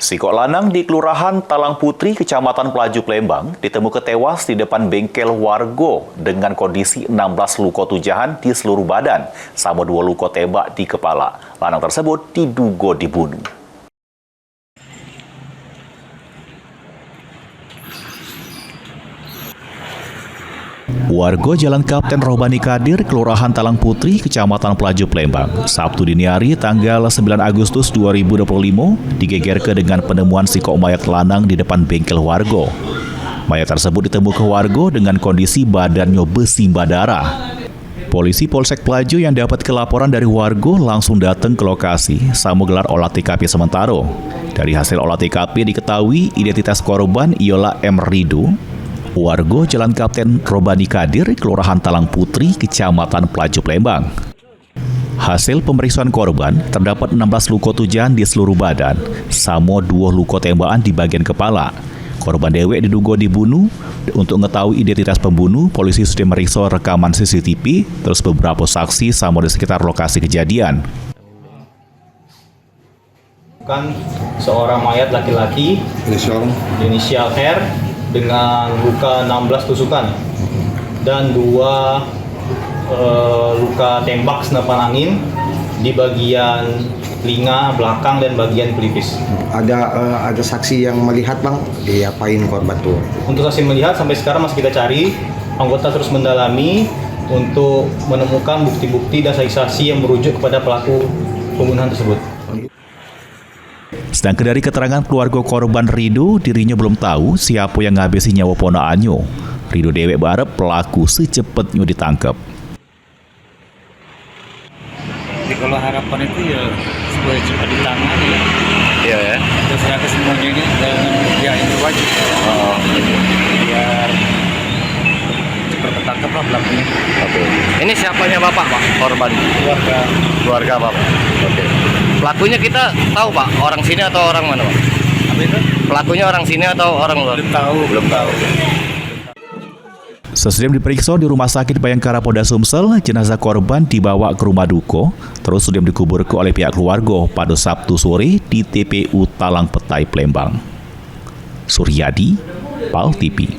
Sikok lanang di Kelurahan Talang Putri, Kecamatan Pelaju, Palembang, ditemukan tewas di depan bengkel warga dengan kondisi 16 luka tujahan di seluruh badan, sama 2 luka tembak di kepala. Lanang tersebut diduga dibunuh. Warga Jalan Kapten Rohbani Kadir, Kelurahan Talang Putri, Kecamatan Pelaju, Palembang, Sabtu dini hari tanggal 9 Agustus 2025 digegerkan dengan penemuan sikok mayat lanang di depan bengkel warga. Mayat tersebut ditemukan warga dengan kondisi badannya bersimbah darah. Polisi Polsek Pelaju yang dapat kelaporan dari warga langsung datang ke lokasi sama gelar olah TKP sementara. Dari hasil olah TKP diketahui identitas korban ialah M. Rido, warga Jalan Kapten Rohbani Kadir, Kelurahan Talang Putri, Kecamatan Pelaju, Palembang. Hasil pemeriksaan korban, terdapat 16 luka tujahan di seluruh badan, sama 2 luka tembakan di bagian kepala. Korban dewek diduga dibunuh. Untuk mengetahui identitas pembunuh, polisi sudah meriksa rekaman CCTV, terus beberapa saksi sama di sekitar lokasi kejadian. Bukan seorang mayat laki-laki inisial R dengan luka 16 tusukan dan 2 luka tembak senapan angin di bagian telinga belakang dan bagian pelipis. Ada saksi yang melihat, Bang, diapain korban tuh? Untuk saksi melihat sampai sekarang masih kita cari. Anggota terus mendalami untuk menemukan bukti-bukti dan saksi-saksi yang merujuk kepada pelaku pembunuhan tersebut. Sedangkan dari keterangan keluarga korban Rido, dirinya belum tahu siapa yang ngabisi nyawa ponakannya. Rido dewek berharap pelaku secepatnya ditangkap. Jadi kalau harapan itu ya supaya cepat ditangani ya. Iya ya. Terus ternyata semuanya ini dengan pihak yang berwajib. Biar cepat tertangkap lah pelakunya. Oke. Ini siapanya Bapak, Pak? Korban? Keluarga Bapak. Oke. Pelakunya kita tahu, Pak, orang sini atau orang mana, Pak? Apa itu? Pelakunya orang sini atau orang luar? Belum tahu. Sesudah diperiksa di Rumah Sakit Bayangkara Polda Sumsel, jenazah korban dibawa ke rumah duka, terus sudah dikuburkan oleh pihak keluarga pada Sabtu sore di TPU Talang Petai, Palembang. Suryadi, PAL TV.